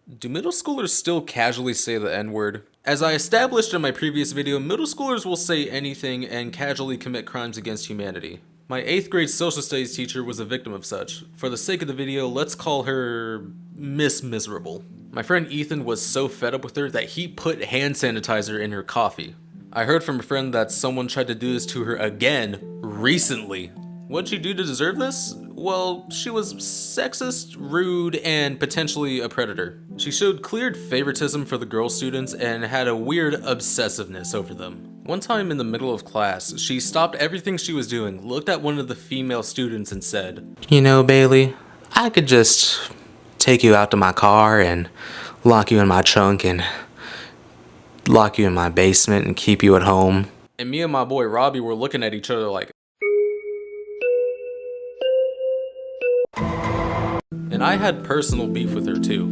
Do middle schoolers still casually say the N-word? As I established in my previous video, middle schoolers will say anything and casually commit crimes against humanity. My 8th grade social studies teacher was a victim of such. For the sake of the video, let's call her Miss Miserable. My friend Ethan was so fed up with her that he put hand sanitizer in her coffee. I heard from a friend that someone tried to do this to her again recently. What'd she do to deserve this? Well, she was sexist, rude, and potentially a predator. She showed clear favoritism for the girl students and had a weird obsessiveness over them. One time in the middle of class, she stopped everything she was doing, looked at one of the female students and said, "You know, Bailey, I could just take you out to my car and lock you in my trunk and lock you in my basement and keep you at home." And me and my boy Robbie were looking at each other like, and I had personal beef with her too.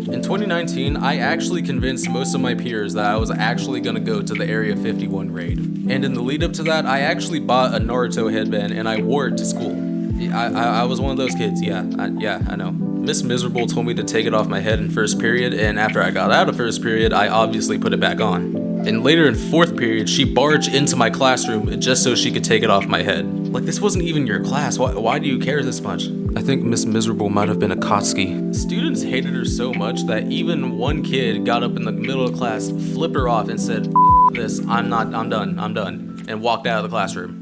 In 2019, I actually convinced most of my peers that I was actually gonna go to the Area 51 raid. And in the lead up to that, I actually bought a Naruto headband and I wore it to school. I was one of those kids, yeah, I know. Miss Miserable told me to take it off my head in first period, and after I got out of first period, I obviously put it back on. And later in fourth period, she barged into my classroom just so she could take it off my head. Like, this wasn't even your class, why do you care this much? I think Miss Miserable might have been a Kotsky. Students hated her so much that even one kid got up in the middle of class, flipped her off and said, "This, I'm done," and walked out of the classroom.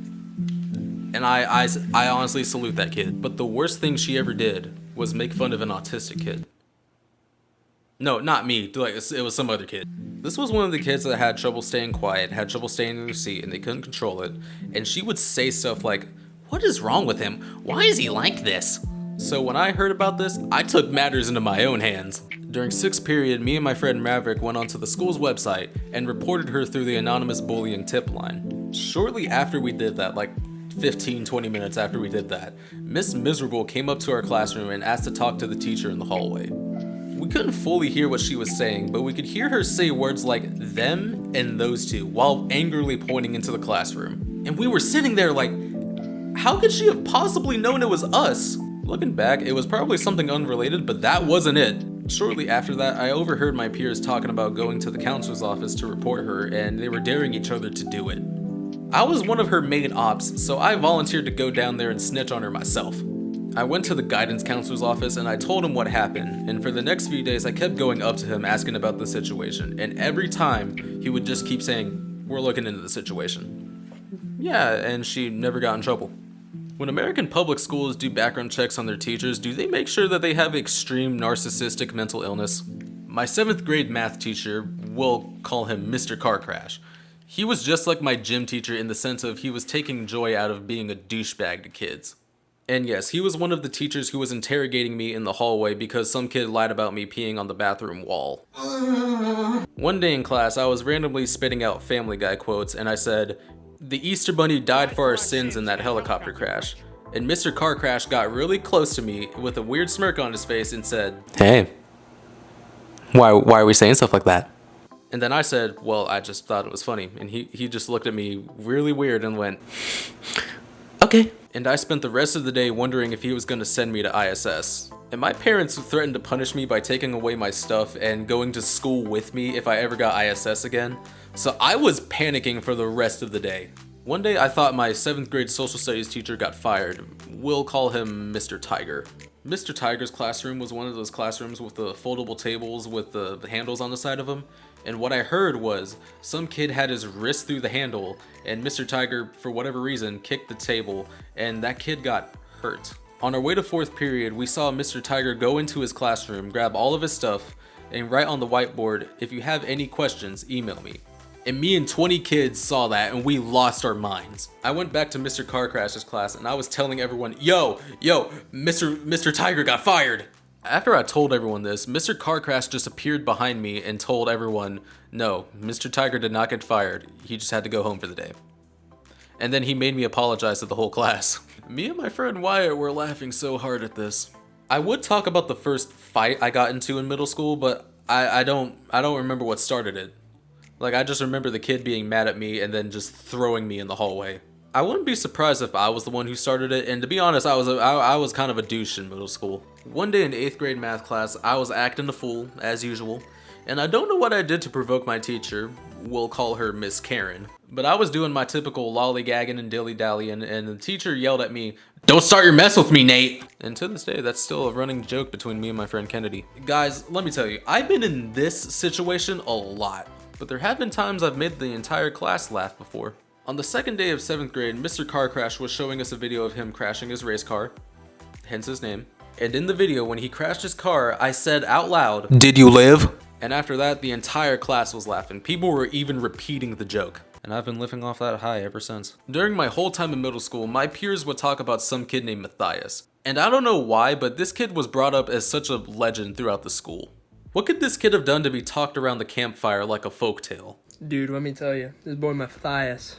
And I honestly salute that kid. But the worst thing she ever did was make fun of an autistic kid. No, not me, like, it was some other kid. This was one of the kids that had trouble staying quiet, had trouble staying in their seat, and they couldn't control it. And she would say stuff like, "What is wrong with him? Why is he like this?" So when I heard about this, I took matters into my own hands. During sixth period, me and my friend Maverick went onto the school's website and reported her through the anonymous bullying tip line. Shortly after we did that, like 15-20 minutes after we did that, Miss Miserable came up to our classroom and asked to talk to the teacher in the hallway. We couldn't fully hear what she was saying, but we could hear her say words like "them" and "those two" while angrily pointing into the classroom. And we were sitting there like, how could she have possibly known it was us? Looking back, it was probably something unrelated, but that wasn't it. Shortly after that, I overheard my peers talking about going to the counselor's office to report her, and they were daring each other to do it. I was one of her main ops, so I volunteered to go down there and snitch on her myself. I went to the guidance counselor's office and I told him what happened, and for the next few days I kept going up to him asking about the situation, and every time he would just keep saying, "We're looking into the situation." Yeah, and she never got in trouble. When American public schools do background checks on their teachers, do they make sure that they have extreme narcissistic mental illness? My 7th grade math teacher, we'll call him Mr. Car Crash. He was just like my gym teacher in the sense of he was taking joy out of being a douchebag to kids. And yes, he was one of the teachers who was interrogating me in the hallway because some kid lied about me peeing on the bathroom wall. One day in class, I was randomly spitting out Family Guy quotes, and I said, "The Easter Bunny died for our sins in that helicopter crash." And Mr. Car Crash got really close to me with a weird smirk on his face and said, "Hey, why are we saying stuff like that?" And then I said, "Well, I just thought it was funny." And he just looked at me really weird and went, "Okay." And I spent the rest of the day wondering if he was going to send me to ISS. And my parents threatened to punish me by taking away my stuff and going to school with me if I ever got ISS again. So I was panicking for the rest of the day. One day I thought my 7th grade social studies teacher got fired. We'll call him Mr. Tiger. Mr. Tiger's classroom was one of those classrooms with the foldable tables with the handles on the side of them. And what I heard was some kid had his wrist through the handle and Mr. Tiger, for whatever reason, kicked the table and that kid got hurt. On our way to 4th period, we saw Mr. Tiger go into his classroom, grab all of his stuff, and write on the whiteboard, "If you have any questions, email me." And me and 20 kids saw that and we lost our minds. I went back to Mr. Car Crash's class and I was telling everyone, yo, Mr. Tiger got fired. After I told everyone this, Mr. Car Crash just appeared behind me and told everyone, no, Mr. Tiger did not get fired. He just had to go home for the day. And then he made me apologize to the whole class. Me and my friend Wyatt were laughing so hard at this. I would talk about the first fight I got into in middle school, but I don't remember what started it. Like, I just remember the kid being mad at me and then just throwing me in the hallway. I wouldn't be surprised if I was the one who started it, and to be honest, I was kind of a douche in middle school. One day in 8th grade math class, I was acting a fool, as usual, and I don't know what I did to provoke my teacher. We'll call her Miss Karen. But I was doing my typical lollygagging and dilly-dallying, and the teacher yelled at me, "Don't start your mess with me, Nate!" And to this day, that's still a running joke between me and my friend Kennedy. Guys, let me tell you, I've been in this situation a lot, but there have been times I've made the entire class laugh before. On the second day of 7th grade, Mr. Car Crash was showing us a video of him crashing his race car, hence his name. And in the video, when he crashed his car, I said out loud, "Did you live?" And after that, the entire class was laughing. People were even repeating the joke. And I've been living off that high ever since. During my whole time in middle school, my peers would talk about some kid named Matias. And I don't know why, but this kid was brought up as such a legend throughout the school. What could this kid have done to be talked around the campfire like a folktale? Dude, let me tell you, this boy Matias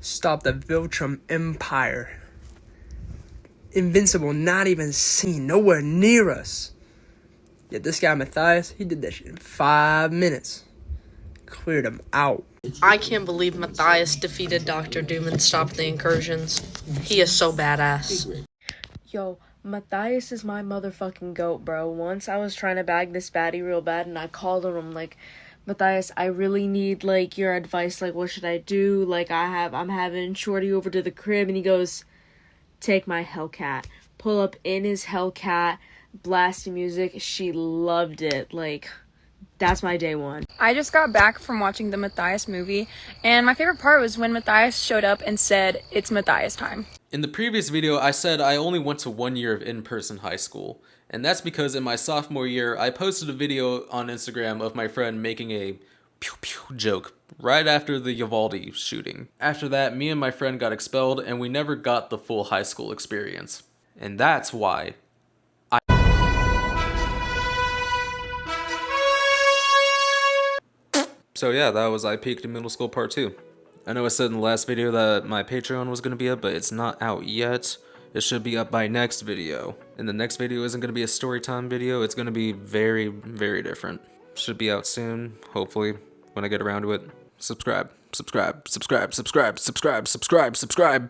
stopped the Viltrum Empire. Invincible, not even seen, nowhere near us. Yet this guy Matias, he did that shit in 5 minutes. Cleared him out. I can't believe Matias defeated Dr. Doom and stopped the incursions. He is so badass. Yo, Matias is my motherfucking goat, bro. Once I was trying to bag this baddie real bad, and I called him. I'm like, Matias, I really need, like, your advice. Like, what should I do? Like, I'm having Shorty over to the crib, and he goes, take my Hellcat. Pull up in his Hellcat, blasting music. She loved it. Like, that's my day one. I just got back from watching the Matias movie, and my favorite part was when Matias showed up and said, "It's Matias time." In the previous video, I said I only went to 1 year of in-person high school. And that's because in my sophomore year, I posted a video on Instagram of my friend making a pew pew joke right after the Uvalde shooting. After that, me and my friend got expelled, and we never got the full high school experience. And that's why So yeah, that was I Peaked in Middle School Part 2. I know I said in the last video that my Patreon was going to be up, but it's not out yet. It should be up by next video. And the next video isn't going to be a story time video, it's going to be very, very different. Should be out soon, hopefully, when I get around to it. Subscribe, subscribe, subscribe, subscribe, subscribe, subscribe, subscribe.